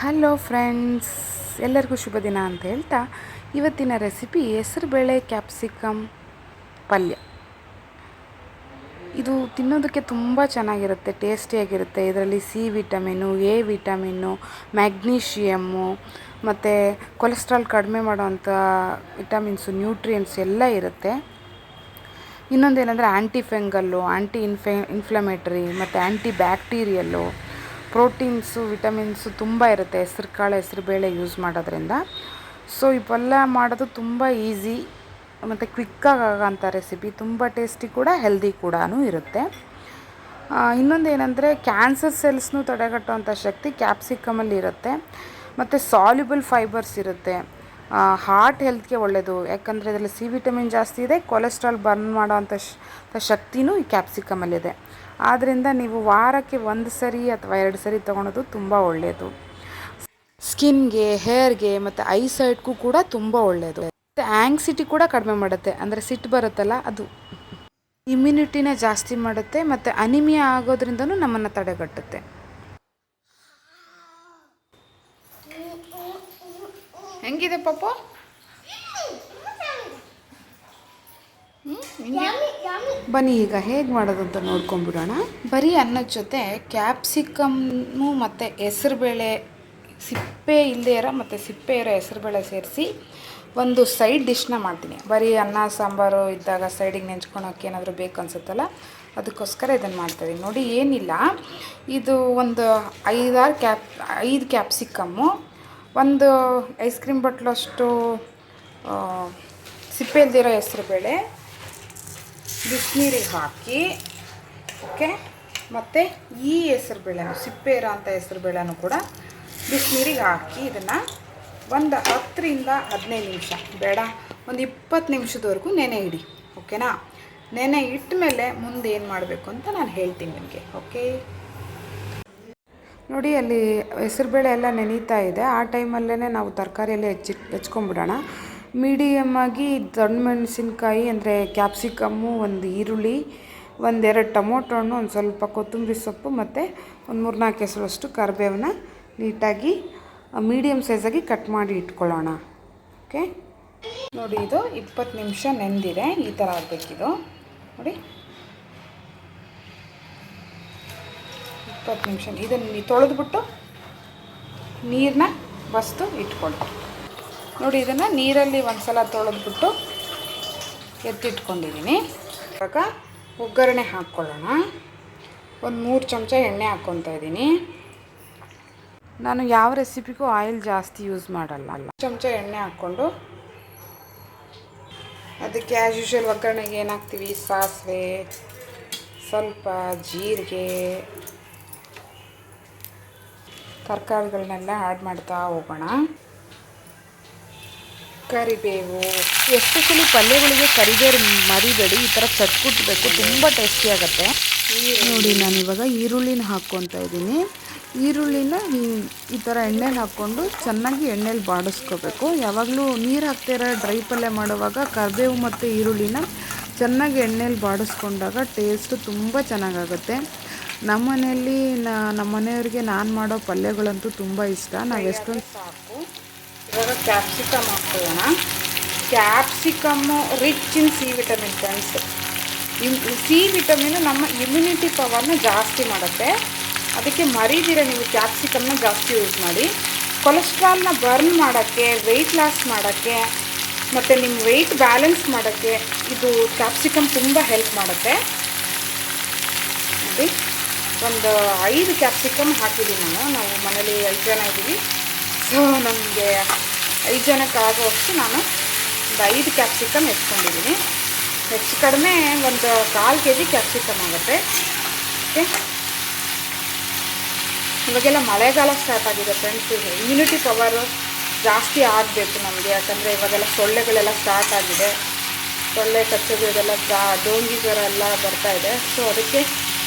Hello friends, ಎಲ್ಲರಿಗೂ ಶುಭ ದಿನ ಅಂತ ಹೇಳ್ತಾ ಇವತ್ತಿನ ರೆಸಿಪಿ ಹೆಸರುಬೇಳೆ ಕ್ಯಾಪ್ಸಿಕಮ್ ಪಲ್ಯ. ಇದು ತಿನ್ನೋದಕ್ಕೆ ತುಂಬ ಚೆನ್ನಾಗಿರುತ್ತೆ, ಟೇಸ್ಟಿಯಾಗಿರುತ್ತೆ. ಇದರಲ್ಲಿ C vitamin, A vitamin, magnesium ಮತ್ತು ಕೊಲೆಸ್ಟ್ರಾಲ್ ಕಡಿಮೆ ಮಾಡೋವಂಥ ವಿಟಮಿನ್ಸು, ನ್ಯೂಟ್ರಿಯೆಂಟ್ಸ್ ಎಲ್ಲ ಇರುತ್ತೆ. ಇನ್ನೊಂದೇನೆಂದರೆ ಆ್ಯಂಟಿ ಫಂಗಲ್ಲು, ಇನ್ಫ್ಲಮೇಟರಿ ಮತ್ತು ಆ್ಯಂಟಿ ಬ್ಯಾಕ್ಟೀರಿಯಲ್ಲು, ಪ್ರೋಟೀನ್ಸು, ವಿಟಮಿನ್ಸು ತುಂಬ ಇರುತ್ತೆ ಹೆಸರುಕಾಳು, ಹೆಸರುಬೇಳೆ ಯೂಸ್ ಮಾಡೋದ್ರಿಂದ. ಸೊ ಈ ಪಲ್ಯ ಮಾಡೋದು ತುಂಬ ಈಸಿ ಮತ್ತು ಕ್ವಿಕ್ಕಾಗಿ ಆಗೋಂಥ ರೆಸಿಪಿ, ತುಂಬ ಟೇಸ್ಟಿ ಕೂಡ, ಹೆಲ್ದಿ ಕೂಡ ಇರುತ್ತೆ. ಇನ್ನೊಂದೇನೆಂದರೆ ಕ್ಯಾನ್ಸರ್ ಸೆಲ್ಸ್ನೂ ತಡೆಗಟ್ಟುವಂಥ ಶಕ್ತಿ ಕ್ಯಾಪ್ಸಿಕಮಲ್ಲಿ ಇರುತ್ತೆ ಮತ್ತು ಸಾಲ್ಯುಬಲ್ ಫೈಬರ್ಸ್ ಇರುತ್ತೆ. ಹಾರ್ಟ್ ಹೆಲ್ತ್ಗೆ ಒಳ್ಳೆಯದು, ಯಾಕಂದರೆ ಇದರಲ್ಲಿ ಸಿ ವಿಟಮಿನ್ ಜಾಸ್ತಿ ಇದೆ. ಕೊಲೆಸ್ಟ್ರಾಲ್ ಬರ್ನ್ ಮಾಡೋವಂಥ ಶಕ್ತಿನೂ ಈ ಕ್ಯಾಪ್ಸಿಕಮಲ್ಲಿದೆ. ಆದ್ದರಿಂದ ನೀವು ವಾರಕ್ಕೆ 1 ಸರಿ ಅಥವಾ 2 ಸರಿ ತೊಗೊಳೋದು ತುಂಬ ಒಳ್ಳೆಯದು. ಸ್ಕಿನ್ಗೆ, ಹೇರ್ಗೆ ಮತ್ತು ಐಸೈಟ್ಗೂ ಕೂಡ ತುಂಬ ಒಳ್ಳೆಯದು. ಮತ್ತು ಆ್ಯಂಗ್ಸಿಟಿ ಕೂಡ ಕಡಿಮೆ ಮಾಡುತ್ತೆ, ಅಂದರೆ ಸಿಟ್ಟು ಬರುತ್ತಲ್ಲ ಅದು. ಇಮ್ಯುನಿಟಿನ ಜಾಸ್ತಿ ಮಾಡುತ್ತೆ ಮತ್ತು ಅನಿಮಿಯಾ ಆಗೋದ್ರಿಂದನೂ ನಮ್ಮನ್ನು ತಡೆಗಟ್ಟುತ್ತೆ. ಹೆಂಗಿದೆ ಪಾಪ? ಬನ್ನಿ ಈಗ ಹೇಗೆ ಮಾಡೋದು ಅಂತ ನೋಡ್ಕೊಂಬಿಡೋಣ. ಬರೀ ಅನ್ನದ ಜೊತೆ ಕ್ಯಾಪ್ಸಿಕಮ್ಮು ಮತ್ತು ಹೆಸರುಬೇಳೆ, ಸಿಪ್ಪೆ ಇಲ್ಲದೇ ಇರೋ ಮತ್ತು ಸಿಪ್ಪೆ ಇರೋ ಹೆಸರುಬೇಳೆ ಸೇರಿಸಿ ಒಂದು ಸೈಡ್ ಡಿಶ್ನ ಮಾಡ್ತೀನಿ. ಬರೀ ಅನ್ನ ಸಾಂಬಾರು ಇದ್ದಾಗ ಸೈಡಿಗೆ ನೆಂಚ್ಕೊಳೋಕ್ಕೆ ಏನಾದರೂ ಬೇಕು ಅನಿಸುತ್ತಲ್ಲ, ಅದಕ್ಕೋಸ್ಕರ ಇದನ್ನು ಮಾಡ್ತಾಯಿದ್ದೀನಿ. ನೋಡಿ, ಏನಿಲ್ಲ, ಇದು ಒಂದು 5 ಕ್ಯಾಪ್ಸಿಕಮ್ಮು, ಒಂದು ಐಸ್ ಕ್ರೀಮ್ ಬಟ್ಲಷ್ಟು ಸಿಪ್ಪೆ ಇಲ್ದಿರೋ ಹೆಸರುಬೇಳೆ ಬಿಸಿನೀರಿಗೆ ಹಾಕಿ, ಓಕೆ. ಮತ್ತು ಈ ಹೆಸರುಬೇಳೆನೂ, ಸಿಪ್ಪೆ ಇರೋ ಅಂಥ ಹೆಸರುಬೇಳೆನೂ ಕೂಡ ಬಿಸಿನೀರಿಗೆ ಹಾಕಿ ಇದನ್ನು ಒಂದು 10ರಿಂದ 15 ನಿಮಿಷ, ಬೇಡ ಒಂದು 20 ನಿಮಿಷದವರೆಗೂ ನೆನೆ ಇಡಿ, ಓಕೆನಾ. ನೆನೆ ಇಟ್ಟ ಮೇಲೆ ಮುಂದೆ ಏನು ಮಾಡಬೇಕು ಅಂತ ನಾನು ಹೇಳ್ತೀನಿ ನಿಮಗೆ, ಓಕೆ. ನೋಡಿ, ಅಲ್ಲಿ ಹೆಸರುಬೇಳೆ ಎಲ್ಲ ನೆನೀತಾ ಇದೆ. ಆ ಟೈಮಲ್ಲೇ ನಾವು ತರಕಾರಿಯಲ್ಲೇ ಹೆಚ್ಕೊಂಬಿಡೋಣ. ಮೀಡಿಯಮ್ಮಾಗಿ ದೊಡ್ಡ ಮೆಣಸಿನ್ಕಾಯಿ ಅಂದರೆ ಕ್ಯಾಪ್ಸಿಕಮ್ಮು, ಒಂದು ಈರುಳ್ಳಿ, 1-2 ಟೊಮೊಟೊ ಹಣ್ಣು, ಒಂದು ಸ್ವಲ್ಪ ಕೊತ್ತಂಬರಿ ಸೊಪ್ಪು ಮತ್ತು ಒಂದು 3-4 ಹೆಸರಷ್ಟು ಕರಿಬೇವನ್ನ ನೀಟಾಗಿ ಮೀಡಿಯಮ್ ಸೈಜಾಗಿ ಕಟ್ ಮಾಡಿ ಇಟ್ಕೊಳ್ಳೋಣ, ಓಕೆ. ನೋಡಿ, ಇದು 20 ನಿಮಿಷ ನೆಂದಿದೆ, ಈ ಥರ ಆಗಬೇಕಿದು. ನೋಡಿ, 20 ನಿಮಿಷ ಇದನ್ನು ತೊಳೆದ್ಬಿಟ್ಟು ನೀರನ್ನ ಬಸ್ದು ಇಟ್ಕೊಳ್ಳಿ. ನೋಡಿ, ಇದನ್ನು ನೀರಲ್ಲಿ ಒಂದು ಸಲ ತೊಳೆದ್ಬಿಟ್ಟು ಎತ್ತಿಟ್ಕೊಂಡಿದ್ದೀನಿ. ಇವಾಗ ಒಗ್ಗರಣೆ ಹಾಕ್ಕೊಳ್ಳೋಣ. ಒಂದು 3 ಚಮಚ ಎಣ್ಣೆ ಹಾಕ್ಕೊತಾ ಇದ್ದೀನಿ. ನಾನು ಯಾವ ರೆಸಿಪಿಗೂ ಆಯಿಲ್ ಜಾಸ್ತಿ ಯೂಸ್ ಮಾಡಲ್ಲ. 1 ಚಮಚ ಎಣ್ಣೆ ಹಾಕ್ಕೊಂಡು ಅದಕ್ಕೆ ಆ್ಯಸ್ ಯೂಶ್ವಲ್ ಒಗ್ಗರಣೆಗೆ ಏನು ಹಾಕ್ತೀವಿ, ಸಾಸಿವೆ, ಸ್ವಲ್ಪ ಜೀರಿಗೆ, ತರಕಾರಿಗಳನ್ನೆಲ್ಲ ಆ್ಯಡ್ ಮಾಡ್ತಾ ಹೋಗೋಣ. ಕರಿಬೇವು, ಎಸ್ಪೆಷಲಿ ಪಲ್ಯಗಳಿಗೆ ಕರಿಬೇವು ಮರಿಬೇಡಿ, ಈ ಥರ ಚಟ್ಕುಟ್ಬೇಕು, ತುಂಬ ಟೇಸ್ಟಿ ಆಗುತ್ತೆ. ನೋಡಿ, ನಾನಿವಾಗ ಈರುಳ್ಳಿನ ಹಾಕ್ಕೊತಾ ಇದ್ದೀನಿ. ಈರುಳ್ಳಿನ ಈ ಥರ ಎಣ್ಣೆಲಿ ಹಾಕ್ಕೊಂಡು ಚೆನ್ನಾಗಿ ಎಣ್ಣೆಲಿ ಬಾಡಿಸ್ಕೋಬೇಕು. ಯಾವಾಗಲೂ ನೀರು ಹಾಕ್ತಿರೋ ಡ್ರೈ ಪಲ್ಯ ಮಾಡುವಾಗ ಕರಿಬೇವು ಮತ್ತು ಈರುಳ್ಳಿನ ಚೆನ್ನಾಗಿ ಎಣ್ಣೆಲಿ ಬಾಡಿಸ್ಕೊಂಡಾಗ ಟೇಸ್ಟು ತುಂಬ ಚೆನ್ನಾಗಾಗುತ್ತೆ. ನಮ್ಮ ಮನೆಯವ್ರಿಗೆ ನಾನು ಮಾಡೋ ಪಲ್ಯಗಳಂತೂ ತುಂಬ ಇಷ್ಟ. ನಾವು ಎಷ್ಟೊಂದು ಸಾಕು. ಇವಾಗ ಕ್ಯಾಪ್ಸಿಕಮ್ ಹಾಕ್ಕೊಳ್ಳೋಣ. Capsicum rich in C vitamin friends. C vitamin ನಮ್ಮ ಇಮ್ಯುನಿಟಿ ಪವರ್ನ ಜಾಸ್ತಿ ಮಾಡುತ್ತೆ. ಅದಕ್ಕೆ ಮರೀದಿರ ನೀವು ಕ್ಯಾಪ್ಸಿಕಮ್ನ ಜಾಸ್ತಿ ಯೂಸ್ ಮಾಡಿ. ಕೊಲೆಸ್ಟ್ರಾಲ್ನ ಬರ್ನ್ ಮಾಡೋಕ್ಕೆ, ವೆಯ್ಟ್ ಲಾಸ್ ಮಾಡೋಕ್ಕೆ ಮತ್ತು ನಿಮ್ಮ ವೆಯ್ಟ್ ಬ್ಯಾಲೆನ್ಸ್ ಮಾಡೋಕ್ಕೆ ಇದು ಕ್ಯಾಪ್ಸಿಕಮ್ ತುಂಬ ಹೆಲ್ಪ್ ಮಾಡುತ್ತೆ. ನೋಡಿ, ಒಂದು 5 ಕ್ಯಾಪ್ಸಿಕಮ್ ಹಾಕಿದ್ದೀನಿ ನಾವು ಮನೇಲಿ 5 ಜನ ಇದ್ದೀವಿ. ಸೊ ನಮಗೆ 5 ಜನಕ್ಕೆ ಆಗುವಷ್ಟು ನಾನು ಒಂದು 5 ಕ್ಯಾಪ್ಸಿಕಮ್ ಹೆಚ್ಕೊಂಡಿದ್ದೀನಿ. ಹೆಚ್ಚು ಕಡಿಮೆ ಒಂದು 1/4 kg ಕ್ಯಾಪ್ಸಿಕಮ್ ಆಗುತ್ತೆ, ಓಕೆ. ಇವಾಗೆಲ್ಲ ಮಳೆಗಾಲ ಸ್ಟಾರ್ಟ್ ಆಗಿದೆ ಫ್ರೆಂಡ್ಸ್. ಇಮ್ಯುನಿಟಿ ಪವರು ಜಾಸ್ತಿ ಆಗಬೇಕು ನಮಗೆ, ಯಾಕಂದರೆ ಇವಾಗೆಲ್ಲ ಸೊಳ್ಳೆಗಳೆಲ್ಲ ಸ್ಟಾರ್ಟ್ ಆಗಿದೆ. ಸೊಳ್ಳೆ ಕಚ್ಚೋದು ಇದೆಲ್ಲ ಡೋಂಗಿ ಜ್ವರ ಎಲ್ಲ ಬರ್ತಾಯಿದೆ. ಸೊ ಅದಕ್ಕೆ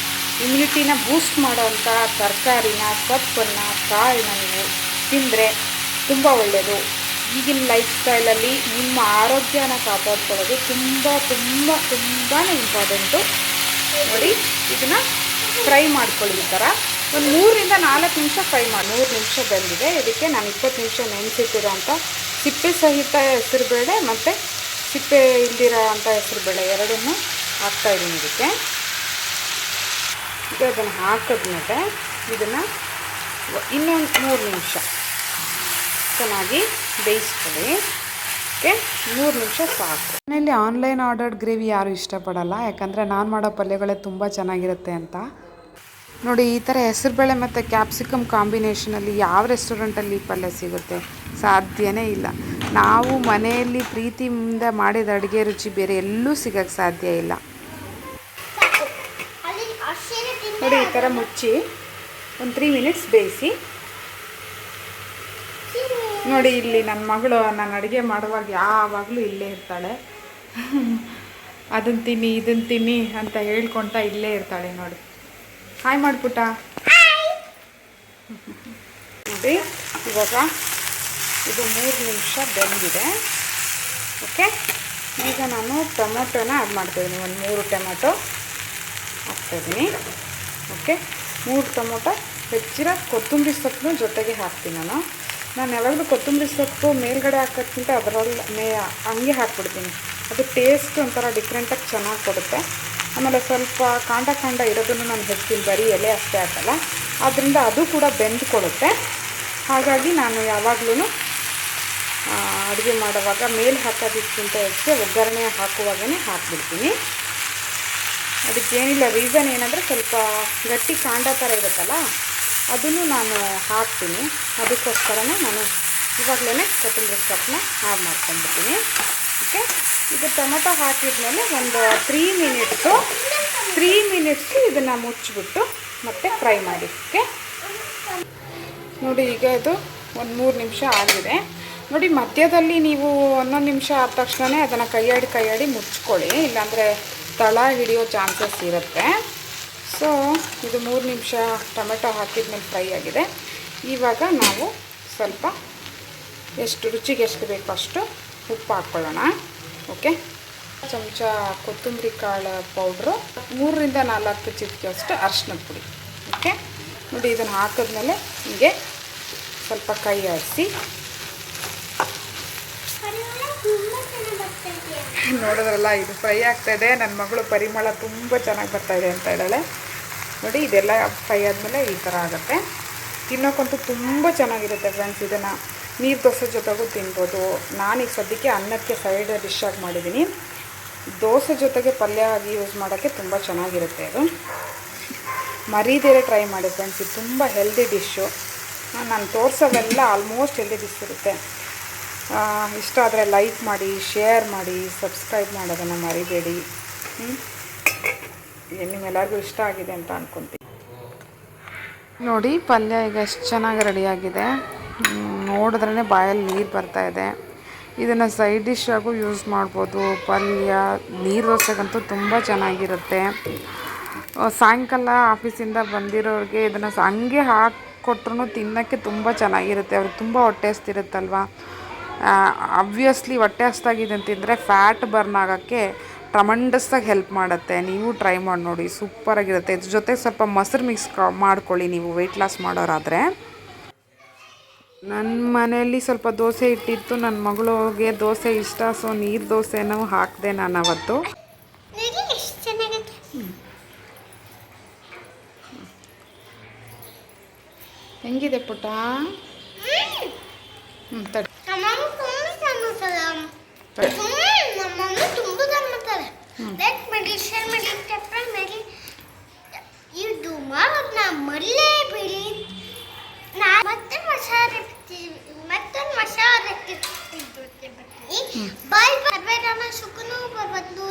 ಇಮ್ಯುನಿಟಿನ ಬೂಸ್ಟ್ ಮಾಡೋವಂಥ ತರಕಾರಿನ, ಸೊಪ್ಪನ್ನು, ಕಾಳನ್ನ ನೀವು ತಿಂದರೆ ತುಂಬ ಒಳ್ಳೆಯದು. ಈಗಿನ ಲೈಫ್ ಸ್ಟೈಲಲ್ಲಿ ನಿಮ್ಮ ಆರೋಗ್ಯನ ಕಾಪಾಡ್ಕೊಳ್ಳೋದು ತುಂಬ ತುಂಬ ತುಂಬಾ ಇಂಪಾರ್ಟೆಂಟು. ನೋಡಿ, ಇದನ್ನು ಫ್ರೈ ಮಾಡ್ಕೊಳ್ಳಿ ಈ ಥರ. ಒಂದು 3-4 ನಿಮಿಷ ಫ್ರೈ ಮಾಡಿ. 3 ನಿಮಿಷ ಬೆಂದಿದೆ. ಇದಕ್ಕೆ ನಾನು 20 ನಿಮಿಷ ನೆನೆಸಿಟ್ಟಿರೋ ಅಂಥ ಸಿಪ್ಪೆ ಸಹಿತ ಹೆಸರುಬೇಳೆ ಮತ್ತು ಸಿಪ್ಪೆ ಇಲ್ದಿರೋ ಅಂಥ ಹೆಸರುಬೇಳೆ ಎರಡನ್ನೂ ಹಾಕ್ತಾಯಿದ್ದೀನಿ ಇದಕ್ಕೆ. ಈಗ ಅದನ್ನು ಹಾಕಿದ್ಮೇಲೆ ಇದನ್ನು ಇನ್ನೊಂದು 3 ನಿಮಿಷ ಚೆನ್ನಾಗಿ ಬೇಯಿಸ್ಕೊಳ್ಳಿ. ಓಕೆ, 3 ನಿಮಿಷ ಸಾಕು. ಮನೆಯಲ್ಲಿ ಆನ್ಲೈನ್ ಆರ್ಡರ್ಡ್ ಗ್ರೇವಿ ಯಾರೂ ಇಷ್ಟಪಡಲ್ಲ, ಯಾಕಂದರೆ ನಾನು ಮಾಡೋ ಪಲ್ಯಗಳೇ ತುಂಬ ಚೆನ್ನಾಗಿರುತ್ತೆ ಅಂತ. ನೋಡಿ, ಈ ಥರ ಹೆಸರುಬೇಳೆ ಮತ್ತು ಕ್ಯಾಪ್ಸಿಕಮ್ ಕಾಂಬಿನೇಷನಲ್ಲಿ ಯಾವ ರೆಸ್ಟೋರೆಂಟಲ್ಲಿ ಈ ಪಲ್ಯ ಸಿಗುತ್ತೆ? ಸಾಧ್ಯನೇ ಇಲ್ಲ. ನಾವು ಮನೆಯಲ್ಲಿ ಪ್ರೀತಿಯಿಂದ ಮಾಡಿದ ಅಡುಗೆ ರುಚಿ ಬೇರೆ ಎಲ್ಲೂ ಸಿಗೋಕ್ಕೆ ಸಾಧ್ಯ ಇಲ್ಲ. ನೋಡಿ, ಈ ಥರ ಮುಚ್ಚಿ ಒಂದು 3 ಮಿನಿಟ್ಸ್ ಬೇಯಿಸಿ. ನೋಡಿ, ಇಲ್ಲಿ ನನ್ನ ಮಗಳು ನಾನು ಅಡುಗೆ ಮಾಡುವಾಗ ಯಾವಾಗಲೂ ಇಲ್ಲೇ ಇರ್ತಾಳೆ. ಅದನ್ನು ತಿನ್ನಿ ಇದನ್ನು ತಿನ್ನಿ ಅಂತ ಹೇಳ್ಕೊಳ್ತಾ ಇಲ್ಲೇ ಇರ್ತಾಳೆ. ನೋಡಿ, ಹಾಯ್ ಮಾಡಿಬಿಟ್ಟ. ನೋಡಿ, ಇವಾಗ ಇದು 3 ನಿಮಿಷ ಬೆಂದಿದೆ. ಓಕೆ, ಈಗ ನಾನು ಟೊಮೊಟೊನ ಆ್ಯಡ್ ಮಾಡ್ತಾಯಿದ್ದೀನಿ. ಒಂದು 3 ಟೊಮೊಟೊ ಹಾಕ್ತಾಯಿದ್ದೀನಿ. ಓಕೆ, 3 ಟೊಮೊಟೊ ಹೆಚ್ಚಿರೋ ಕೊತ್ತಂಬರಿ ಸೊಪ್ಪು ಜೊತೆಗೆ ಹಾಕ್ತೀನಿ. ನಾನು ಯಾವಾಗಲೂ ಕೊತ್ತಂಬರಿ ಸೊಪ್ಪು ಮೇಲ್ಗಡೆ ಹಾಕೋದ್ಕಿಂತ ಅದರಲ್ಲಿ ಹಂಗೆ ಹಾಕ್ಬಿಡ್ತೀನಿ. ಅದು ಟೇಸ್ಟ್ ಒಂಥರ ಡಿಫ್ರೆಂಟಾಗಿ ಚೆನ್ನಾಗಿ ಕೊಡುತ್ತೆ. ಆಮೇಲೆ ಸ್ವಲ್ಪ ಕಾಂಡ ಇರೋದನ್ನು ನಾನು ಹೆಚ್ಚಿನ ಬರೀ ಎಲೆ ಅಷ್ಟೇ ಹಾಕಲ್ಲ, ಆದ್ದರಿಂದ ಅದು ಕೂಡ ಬೆಂದ್ಕೊಡುತ್ತೆ. ಹಾಗಾಗಿ ನಾನು ಯಾವಾಗಲೂ ಅಡುಗೆ ಮಾಡುವಾಗ ಮೇಲೆ ಹಾಕೋದಕ್ಕಿಂತ ಹೆಚ್ಚು ಒಗ್ಗರಣೆ ಹಾಕುವಾಗೇ ಹಾಕ್ಬಿಡ್ತೀನಿ. ಅದಕ್ಕೇನಿಲ್ಲ, ರೀಸನ್ ಏನಂದರೆ ಸ್ವಲ್ಪ ಗಟ್ಟಿ ಕಾಂಡ ಥರ ಇರುತ್ತಲ್ಲ, ಅದನ್ನು ನಾನು ಹಾಕ್ತೀನಿ. ಅದಕ್ಕೋಸ್ಕರನೇ ನಾನು ಇವಾಗಲೇ ಕೊತ್ತಂಬರಿ ಸೊಪ್ಪನ್ನ ಆ್ಯಡ್ ಮಾಡ್ಕೊಂಡ್ಬಿಡ್ತೀನಿ. ಓಕೆ, ಇದು ಟೊಮೊಟೊ ಹಾಕಿದ್ಮೇಲೆ ಒಂದು 3 ಮಿನಿಟ್ಸು ಇದನ್ನು ಮುಚ್ಚಿಬಿಟ್ಟು ಮತ್ತೆ ಫ್ರೈ ಮಾಡಿ. ಓಕೆ, ನೋಡಿ, ಈಗ ಇದು ಒಂದು 3 ನಿಮಿಷ ಆಗಿದೆ. ನೋಡಿ, ಮಧ್ಯದಲ್ಲಿ ನೀವು 11 ನಿಮಿಷ ಆದ ತಕ್ಷಣ ಅದನ್ನು ಕೈಯಾಡಿ ಮುಚ್ಕೊಳ್ಳಿ, ಇಲ್ಲಾಂದರೆ ತಳ ಹಿಡಿಯೋ ಚಾನ್ಸಸ್ ಇರುತ್ತೆ. ಸೊ ಇದು 3 ನಿಮಿಷ ಟೊಮೆಟೊ ಹಾಕಿದ್ಮೇಲೆ ಫ್ರೈ ಆಗಿದೆ. ಇವಾಗ ನಾವು ಸ್ವಲ್ಪ ರುಚಿಗೆ ಎಷ್ಟು ಬೇಕೋ ಅಷ್ಟು ಉಪ್ಪು ಹಾಕ್ಕೊಳ್ಳೋಣ. ಓಕೆ, ಚಮಚ ಕೊತ್ತಂಬರಿ ಕಾಳು ಪೌಡ್ರು, 3-4 ಚಿಟಿಕೆ ಅಷ್ಟು ಅರಿಶಿನದ ಪುಡಿ. ಓಕೆ, ನೋಡಿ, ಇದನ್ನು ಹಾಕಿದ್ಮೇಲೆ ಹೀಗೆ ಸ್ವಲ್ಪ ಕೈ ಆಡಿಸಿ. ನೋಡಿದ್ರಲ್ಲ, ಇದು ಫ್ರೈ ಆಗ್ತಾಯಿದೆ. ನನ್ನ ಮಗಳು ಪರಿಮಳ ತುಂಬ ಚೆನ್ನಾಗಿ ಬರ್ತಾಯಿದೆ ಅಂತ ಇದ್ದಾಳೆ. ನೋಡಿ, ಇದೆಲ್ಲ ಫ್ರೈ ಆದಮೇಲೆ ಈ ಥರ ಆಗುತ್ತೆ. ತಿನ್ನೋಕ್ಕಂತೂ ತುಂಬ ಚೆನ್ನಾಗಿರುತ್ತೆ ಫ್ರೆಂಡ್ಸ್. ಇದನ್ನು ನೀರು ದೋಸೆ ಜೊತೆಗೂ ತಿನ್ಬೋದು. ನಾನೀಗ ಸದ್ಯಕ್ಕೆ ಅನ್ನಕ್ಕೆ ಸೈಡ್ ಡಿಶ್ ಆಗಿ ಮಾಡಿದ್ದೀನಿ. ದೋಸೆ ಜೊತೆಗೆ ಪಲ್ಯ ಆಗಿ ಯೂಸ್ ಮಾಡೋಕ್ಕೆ ತುಂಬ ಚೆನ್ನಾಗಿರುತ್ತೆ. ಅದು ಮರೀದೇರೆ ಟ್ರೈ ಮಾಡಿ ಫ್ರೆಂಡ್ಸ್. ಇದು ತುಂಬ ಹೆಲ್ದಿ ಡಿಶ್ಶು. ನಾನು ತೋರಿಸೋವೆಲ್ಲ ಆಲ್ಮೋಸ್ಟ್ ಹೆಲ್ದಿ ಡಿಶ್ ಇರುತ್ತೆ. ಇಷ್ಟ ಆದರೆ ಲೈಕ್ ಮಾಡಿ, ಶೇರ್ ಮಾಡಿ, ಸಬ್ಸ್ಕ್ರೈಬ್ ಮಾಡೋದನ್ನು ಮರಿಬೇಡಿ. ನಿಮ್ಮೆಲ್ಲರಿಗೂ ಇಷ್ಟ ಆಗಿದೆ ಅಂತ ಅಂದ್ಕೊತೀನಿ. ನೋಡಿ, ಪಲ್ಯ ಈಗ ಎಷ್ಟು ಚೆನ್ನಾಗಿ ರೆಡಿಯಾಗಿದೆ. ನೋಡಿದ್ರೇ ಬಾಯಲ್ಲಿ ನೀರು ಬರ್ತಾಯಿದೆ. ಇದನ್ನು ಸೈಡ್ ಡಿಶ್ ಆಗು ಯೂಸ್ ಮಾಡ್ಬೋದು. ಪಲ್ಯ ನೀರು ದೋಸೆಗಂತೂ ತುಂಬ ಚೆನ್ನಾಗಿರುತ್ತೆ. ಸಾಯಂಕಾಲ ಆಫೀಸಿಂದ ಬಂದಿರೋರಿಗೆ ಇದನ್ನು ಹಂಗೆ ಹಾಕ್ಕೊಟ್ರೂ ತಿನ್ನೋಕ್ಕೆ ತುಂಬ ಚೆನ್ನಾಗಿರುತ್ತೆ. ಅವ್ರಿಗೆ ತುಂಬ ಹೊಟ್ಟೆ ಹಸ್ತಿರುತ್ತಲ್ವ. ಅಬ್ವಿಯಸ್ಲಿ ಹೊಟ್ಟೆ ಹಸ್ದಾಗಿದೆ ಅಂತಿದ್ರೆ ಫ್ಯಾಟ್ ಬರ್ನ್ ಆಗೋಕ್ಕೆ ಟ್ರಮಂಡಸ್ಸಾಗಿ ಹೆಲ್ಪ್ ಮಾಡುತ್ತೆ. ನೀವು ಟ್ರೈ ಮಾಡಿ ನೋಡಿ, ಸೂಪರಾಗಿರುತ್ತೆ. ಇದ್ರ ಜೊತೆ ಸ್ವಲ್ಪ ಮೊಸರು ಮಿಕ್ಸ್ ಮಾಡ್ಕೊಳ್ಳಿ ನೀವು ವೆಯ್ಟ್ ಲಾಸ್ ಮಾಡೋರಾದರೆ. ನನ್ನ ಮನೆಯಲ್ಲಿ ಸ್ವಲ್ಪ ದೋಸೆ ಇಟ್ಟಿತ್ತು. ನನ್ನ ಮಗಳಿಗೆ ದೋಸೆ ಇಷ್ಟ, ಸೊ ನೀರು ದೋಸೆನೂ ಹಾಕಿದೆ ನಾನು ಅವತ್ತು. ಹೆಂಗಿದೆ ಪುಟ್ಟ? ಮಸಾಲೆ ಬಾಯ್ ಬಾಯ್ ಸುಖನೂ ಬರ್ಬಂದು